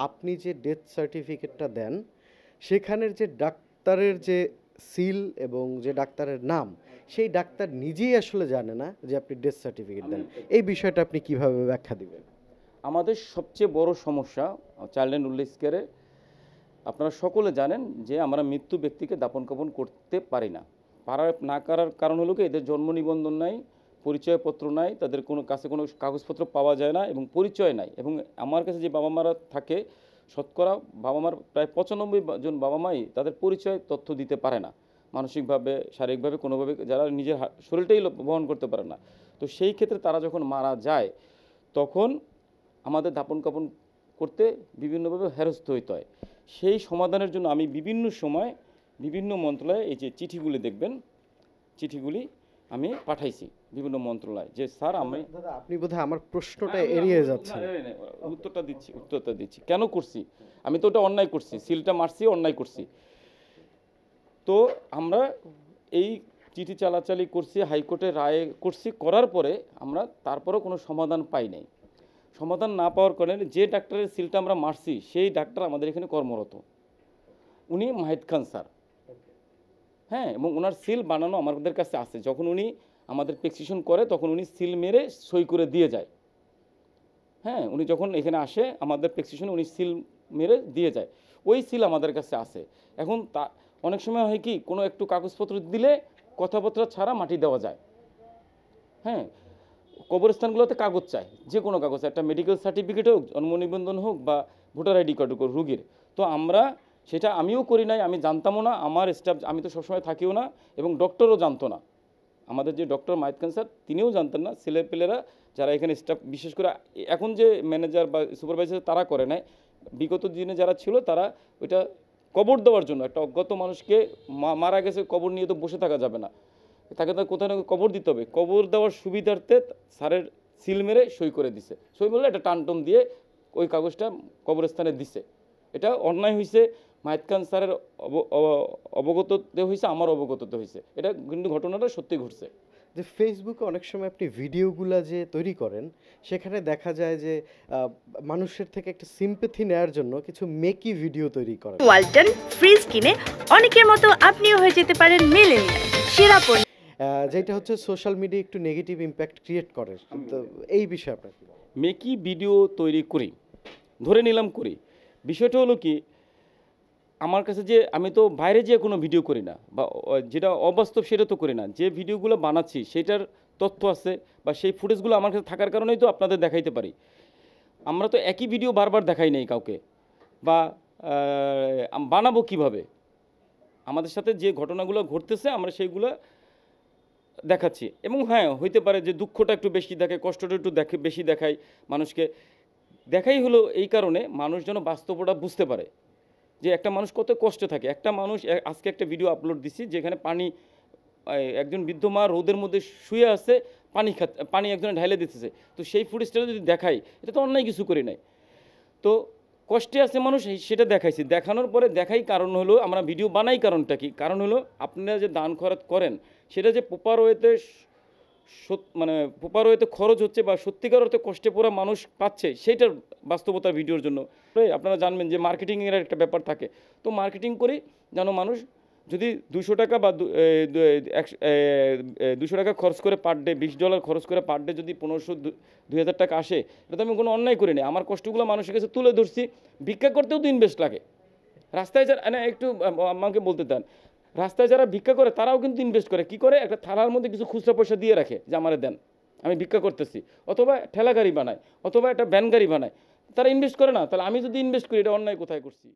আপনি যে ডেথ সার্টিফিকেটটা দেন সেখানের যে ডাক্তারের যে সিল এবং যে ডাক্তারের নাম, সেই ডাক্তার নিজেই আসলে জানে না যে আপনি ডেথ সার্টিফিকেট দেন। এই বিষয়টা আপনি কিভাবে ব্যাখ্যা দিবেন? আমাদের সবচেয়ে বড় সমস্যা চাইল্ড অ্যান্ড ওল্ড এজ কেয়ারে, আপনারা সকলে জানেন যে আমরা মৃত্যু ব্যক্তিকে দাপন কাপন করতে পারি না। না করার কারণ হলো কি, এদের জন্ম নিবন্ধন নাই, পরিচয়পত্র নাই, তাদের কোনো কাছে কোনো কাগজপত্র পাওয়া যায় না এবং পরিচয় নাই। এবং আমার কাছে যে বাবা মারা থাকে, শতকরা বাবা মার প্রায় 95 জন বাবা মাই তাদের পরিচয় তথ্য দিতে পারে না, মানসিকভাবে শারীরিকভাবে কোনোভাবে, যারা নিজের শরীরটাই বহন করতে পারে না। তো সেই ক্ষেত্রে তারা যখন মারা যায় তখন আমাদের দাপন কাপন করতে বিভিন্নভাবে হেরস্ত হইতে হয়। সেই সমাধানের জন্য আমি বিভিন্ন সময় বিভিন্ন মন্ত্রণালয়ে এই যে চিঠিগুলি দেখবেন, চিঠিগুলি আমি পাঠাইছি বিভিন্ন মন্ত্রণালয়ে যে স্যার আমি দাদা, আপনি বোধহয় আমার প্রশ্নটা এড়িয়ে যাচ্ছেন। উত্তরটা দিচ্ছি কেন করছি। আমি তো ওটা অন্যায় করছি, সিলটা মারছি, অন্যায় করছি। তো আমরা এই চিঠি চালাচালি করছি, হাইকোর্টে রায় করছি, করার পরে আমরা তারপরেও কোনো সমাধান পাই নাই। সমাধান না পাওয়ার কারণে যে ডাক্তারের সিলটা আমরা মারছি সেই ডাক্তার আমাদের এখানে কর্মরত, উনি মাহিদ খান স্যার। হ্যাঁ, এবং ওনার সিল বানানো আমাদের কাছে আছে। যখন উনি আমাদের প্রেসক্রিপশন করে তখন উনি সিল মেরে সই করে দিয়ে যায়। হ্যাঁ, উনি যখন এখানে আসে আমাদের প্রেসক্রিপশনে উনি সিল মেরে দিয়ে যায়, ওই সিল আমাদের কাছে আছে। এখন তা অনেক সময় হয় কি, কোনো একটু কাগজপত্র দিলে কথাবার্তা ছাড়া মাটি দেওয়া যায়। হ্যাঁ, কবরস্থানগুলোতে কাগজ চায়, যে কোনো কাগজ, একটা মেডিকেল সার্টিফিকেট হোক, জন্ম নিবন্ধন হোক বা ভোটার আইডি কার্ড হোক রুগীর। তো আমরা সেটা আমিও করি নাই, আমি জানতামও না, আমার স্টাফ, আমি তো সবসময় থাকিও না, এবং ডক্টরও জানতো না। আমাদের যে ডক্টর মাহিদ খান স্যার তিনিও জানতেন না। ছেলেপেলেরা যারা এখানে স্টাফ, বিশেষ করে এখন যে ম্যানেজার বা সুপারভাইজার তারা করে নাই, বিগত দিনে যারা ছিল তারা ওইটা কবর দেওয়ার জন্য, একটা অজ্ঞাত মানুষকে মারা গেছে, কবর নিয়ে তো বসে থাকা যাবে না, তাকে তো কোথাও না কবর দিতে হবে। কবর দেওয়ার সুবিধার্থে স্যারের সিল মেরে সই করে দিছে, সই বললে একটা টানটন দিয়ে ওই কাগজটা কবরস্থানে দিছে। এটা অন্যায় হয়েছে, মাহিদ খান স্যারের অবগততে হয়েছে, আমার অবগততে হয়েছে। এটা কিন্তু ঘটনাটা সত্যি ঘটছে। যে ফেসবুকে অনেক সময় আপনি ভিডিওগুলা যে তৈরি করেন, সেখানে দেখা যায় যে মানুষের থেকে একটা সিম্প্যাথি নেওয়ার জন্য কিছু মেকি ভিডিও তৈরি করেন। ওয়ালটন ফ্রিজ কিনে অনেকের মতো আপনিও হয়ে যেতে পারেন মিলেনিয়াল সেরা পণ্য, যেটা হচ্ছে সোশ্যাল মিডিয়া একটু নেগেটিভ ইম্প্যাক্ট ক্রিয়েট করে। তো এই বিষয়ে আপনার কি? মেকি ভিডিও তৈরি করি, ধরে নিলাম করি। বিষয়টা হলো কি, আমার কাছে যে আমি তো বাইরে যেয়ে কোনো ভিডিও করি না, বা যেটা অবাস্তব সেটা তো করি না। যে ভিডিওগুলো বানাচ্ছি সেটার তথ্য আছে, বা সেই ফুটেজগুলো আমার কাছে থাকার কারণেই তো আপনাদের দেখাইতে পারি। আমরা তো একই ভিডিও বারবার দেখাই নাই কাউকে, বা বানাবো কিভাবে। আমাদের সাথে যে ঘটনাগুলো ঘটতেছে আমরা সেইগুলো দেখাচ্ছি। এবং হ্যাঁ, হইতে পারে যে দুঃখটা একটু বেশি দেখায়, কষ্টটা একটু বেশি দেখাই মানুষকে। দেখাই হলো এই কারণে মানুষ যেন বাস্তবতা বুঝতে পারে যে একটা মানুষ কত কষ্টে থাকে। একটা মানুষ, আজকে একটা ভিডিও আপলোড দিছি যেখানে পানি, একজন বৃদ্ধ মা রোদের মধ্যে শুয়ে আছে, পানি একজনে ঢাইলে দিতেছে। তো সেই ফুটেজটা যদি দেখাই, এটা তো অন্যায় কিছু করি নাই। তো কষ্টে আছে মানুষ, সেটা দেখাইছি। দেখানোর পরে দেখাই কারণ হলো, আমরা ভিডিও বানাই কারণটা কি, কারণ হলো আপনারা যে দান খরচ করেন সেটা যে প্রপার ওয়েতে, মানে প্রপার ওয়েতে খরচ হচ্ছে বা সত্যিকার অর্থে কষ্টে পড়া মানুষ পাচ্ছে, সেইটার বাস্তবতার ভিডিওর জন্য। আপনারা জানবেন যে মার্কেটিংয়ের একটা ব্যাপার থাকে। তো মার্কেটিং করি যেন মানুষ যদি 200 টাকা বা 200 টাকা খরচ করে পার ডে, $20 খরচ করে পার ডে যদি 1500-2000 টাকা আসে, এটা তো আমি কোনো অন্যায় করি না। আমার কষ্টগুলো মানুষের কাছে তুলে ধরছি। ভিক্ষা করতেও তো ইনভেস্ট লাগে। রাস্তায় যারা, একটু আমাকে বলতে দেন, রাস্তায় যারা ভিক্ষা করে তারাও কিন্তু ইনভেস্ট করে। কি করে? একটা থালার মধ্যে কিছু খুচরা পয়সা দিয়ে রাখে যে আমারে দেন, আমি ভিক্ষা করতেছি, অথবা ঠেলা গাড়ি বানায়, অথবা একটা ভ্যান গাড়ি বানায়। তারা ইনভেস্ট করে না। তাহলে আমি যদি ইনভেস্ট করি, এটা অন্যায় কোথায় করছি?